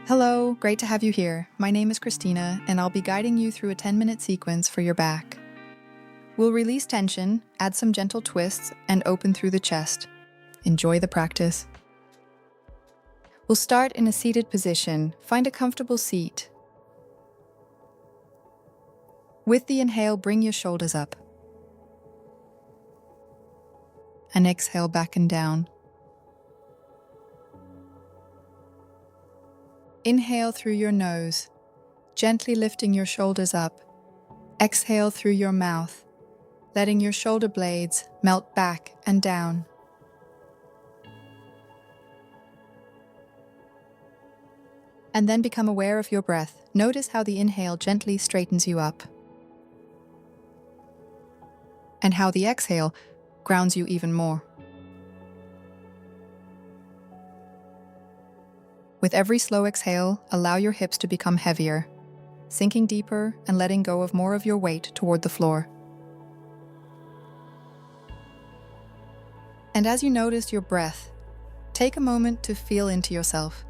Hello, great to have you here. My name is Christina, and I'll be guiding you through a 10-minute sequence for your back. We'll release tension, add some gentle twists, and open through the chest. Enjoy the practice. We'll start in a seated position. Find a comfortable seat. With the inhale, bring your shoulders up. And exhale back and down. Inhale through your nose, gently lifting your shoulders up. Exhale through your mouth, letting your shoulder blades melt back and down. And then become aware of your breath. Notice how the inhale gently straightens you up, and how the exhale grounds you even more. With every slow exhale, allow your hips to become heavier, sinking deeper and letting go of more of your weight toward the floor. And as you notice your breath, take a moment to feel into yourself,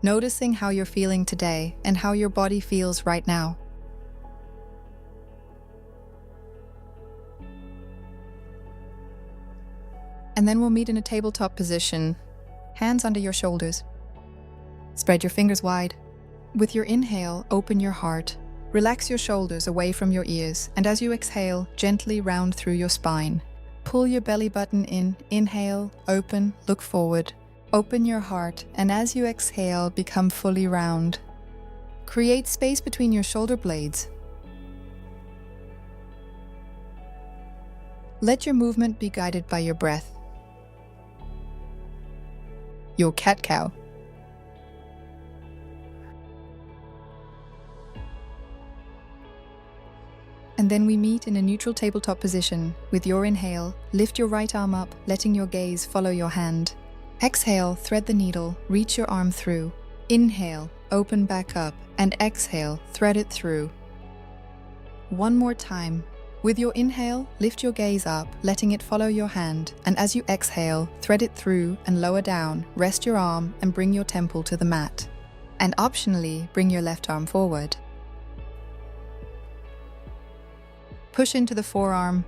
noticing how you're feeling today and how your body feels right now. And then we'll meet in a tabletop position, hands under your shoulders. Spread your fingers wide. With your inhale, open your heart. Relax your shoulders away from your ears, and as you exhale, gently round through your spine. Pull your belly button in. Inhale, open, look forward. Open your heart, and as you exhale, become fully round. Create space between your shoulder blades. Let your movement be guided by your breath. Your cat-cow. And then we meet in a neutral tabletop position. With your inhale, lift your right arm up, letting your gaze follow your hand. Exhale, thread the needle, reach your arm through. Inhale, open back up, and exhale, thread it through. One more time. With your inhale, lift your gaze up, letting it follow your hand, and as you exhale, thread it through and lower down, rest your arm and bring your temple to the mat. And optionally, bring your left arm forward. Push into the forearm.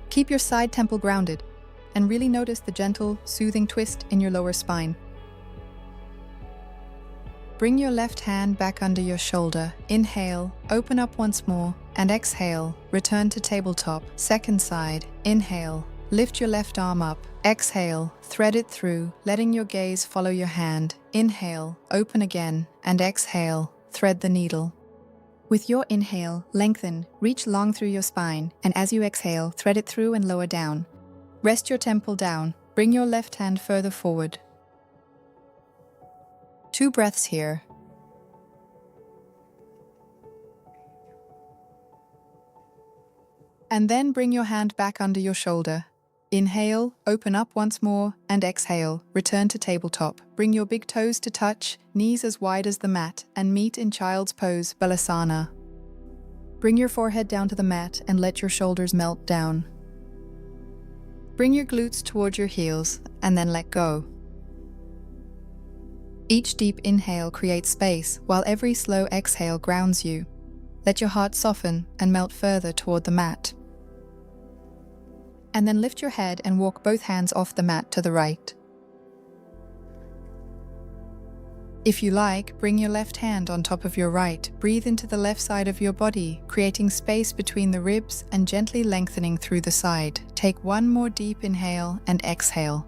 Keep your side temple grounded, and really notice the gentle, soothing twist in your lower spine. Bring your left hand back under your shoulder. Inhale, open up once more, and exhale, return to tabletop. Second side, inhale, lift your left arm up. Exhale, thread it through, letting your gaze follow your hand. Inhale, open again, and exhale, thread the needle. With your inhale, lengthen, reach long through your spine, and as you exhale, thread it through and lower down. Rest your temple down. Bring your left hand further forward. 2 breaths here. And then bring your hand back under your shoulder. Inhale, open up once more, and exhale, return to tabletop. Bring your big toes to touch, knees as wide as the mat, and meet in child's pose, Balasana. Bring your forehead down to the mat and let your shoulders melt down. Bring your glutes towards your heels, and then let go. Each deep inhale creates space, while every slow exhale grounds you. Let your heart soften and melt further toward the mat. And then lift your head and walk both hands off the mat to the right. If you like, bring your left hand on top of your right. Breathe into the left side of your body, creating space between the ribs and gently lengthening through the side. Take one more deep inhale and exhale.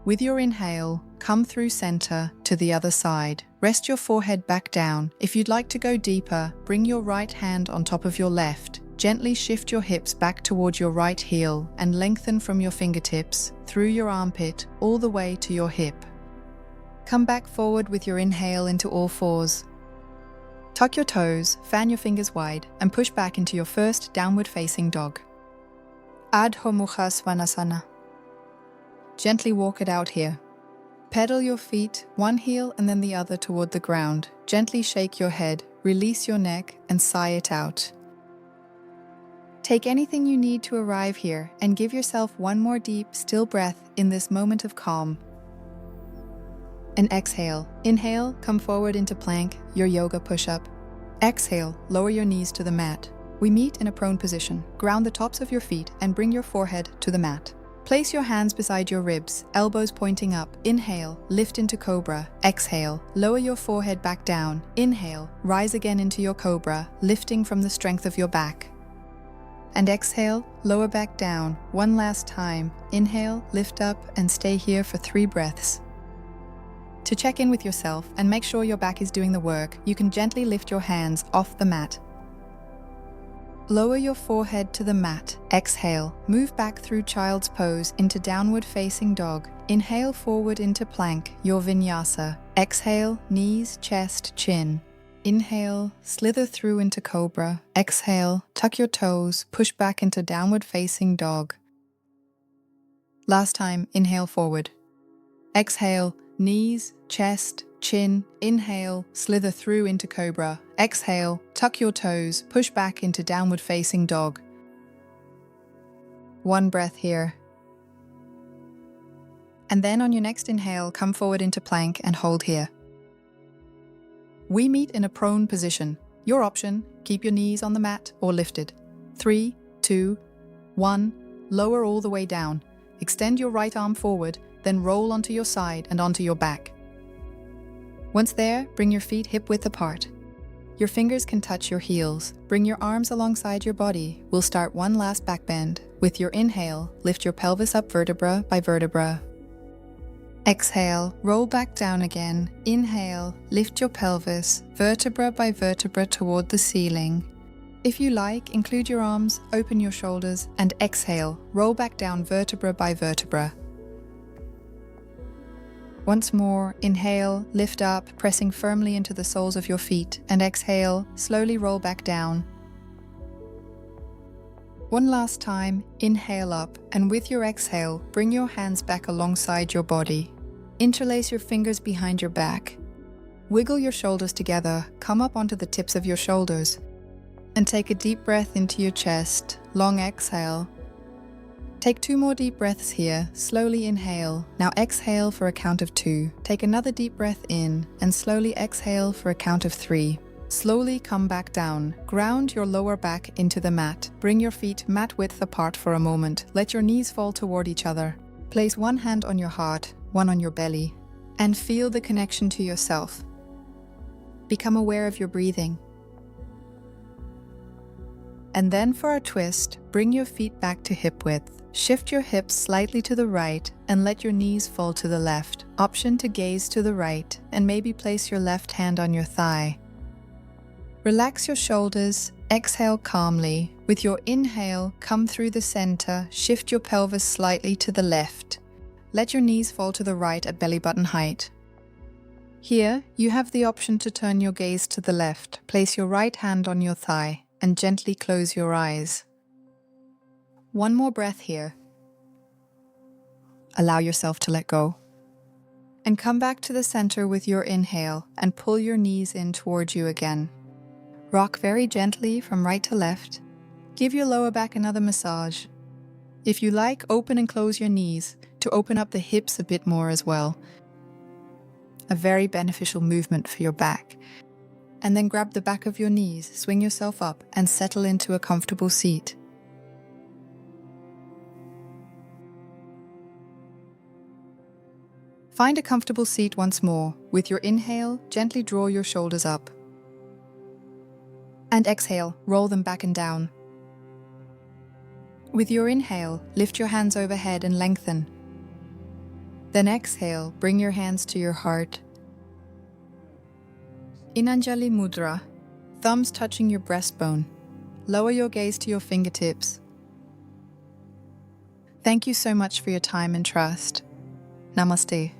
With your inhale, come through center to the other side. Rest your forehead back down. If you'd like to go deeper, bring your right hand on top of your left. Gently shift your hips back towards your right heel and lengthen from your fingertips, through your armpit, all the way to your hip. Come back forward with your inhale into all fours. Tuck your toes, fan your fingers wide, and push back into your first downward-facing dog. Adho Mukha Svanasana. Gently walk it out here. Pedal your feet, one heel and then the other toward the ground. Gently shake your head, release your neck, and sigh it out. Take anything you need to arrive here and give yourself one more deep, still breath in this moment of calm. And exhale. Inhale, come forward into plank, your yoga push-up. Exhale, lower your knees to the mat. We meet in a prone position. Ground the tops of your feet and bring your forehead to the mat. Place your hands beside your ribs, elbows pointing up. Inhale, lift into cobra. Exhale, lower your forehead back down. Inhale, rise again into your cobra, lifting from the strength of your back. And exhale, lower back down. One last time. Inhale, lift up, and stay here for 3 breaths. To check in with yourself and make sure your back is doing the work, you can gently lift your hands off the mat. Lower your forehead to the mat. Exhale, move back through child's pose into downward facing dog. Inhale forward into plank, your vinyasa. Exhale, knees, chest, chin. Inhale, slither through into cobra. Exhale, tuck your toes, push back into downward facing dog. Last time, inhale forward. Exhale, knees, chest, chin. Inhale, slither through into cobra. Exhale, tuck your toes, push back into downward facing dog. 1 breath here. And then on your next inhale, come forward into plank and hold here. We meet in a prone position. Your option, keep your knees on the mat or lifted. 3, 2, 1, lower all the way down. Extend your right arm forward, then roll onto your side and onto your back. Once there, bring your feet hip-width apart. Your fingers can touch your heels. Bring your arms alongside your body. We'll start one last back bend. With your inhale, lift your pelvis up vertebra by vertebra. Exhale, roll back down again. Inhale, lift your pelvis, vertebra by vertebra toward the ceiling. If you like, include your arms, open your shoulders, and exhale, roll back down vertebra by vertebra. Once more, inhale, lift up, pressing firmly into the soles of your feet, and exhale, slowly roll back down. One last time, inhale up, and with your exhale, bring your hands back alongside your body. Interlace your fingers behind your back. Wiggle your shoulders together, come up onto the tips of your shoulders, and take a deep breath into your chest. Long exhale. Take 2 more deep breaths here. Slowly inhale. Now exhale for a count of 2. Take another deep breath in, and slowly exhale for a count of 3. Slowly come back down. Ground your lower back into the mat. Bring your feet mat width apart for a moment. Let your knees fall toward each other. Place one hand on your heart, one on your belly, and feel the connection to yourself. Become aware of your breathing. And then for a twist, bring your feet back to hip width. Shift your hips slightly to the right and let your knees fall to the left. Option to gaze to the right and maybe place your left hand on your thigh. Relax your shoulders, exhale calmly. With your inhale, come through the center, shift your pelvis slightly to the left. Let your knees fall to the right at belly button height. Here, you have the option to turn your gaze to the left. Place your right hand on your thigh and gently close your eyes. One more breath here. Allow yourself to let go. And come back to the center with your inhale and pull your knees in towards you again. Rock very gently from right to left. Give your lower back another massage. If you like, open and close your knees to open up the hips a bit more as well. A very beneficial movement for your back. And then grab the back of your knees, swing yourself up, and settle into a comfortable seat. Find a comfortable seat once more. With your inhale, gently draw your shoulders up. And exhale, roll them back and down. With your inhale, lift your hands overhead and lengthen. Then exhale, bring your hands to your heart. In Anjali Mudra, thumbs touching your breastbone. Lower your gaze to your fingertips. Thank you so much for your time and trust. Namaste.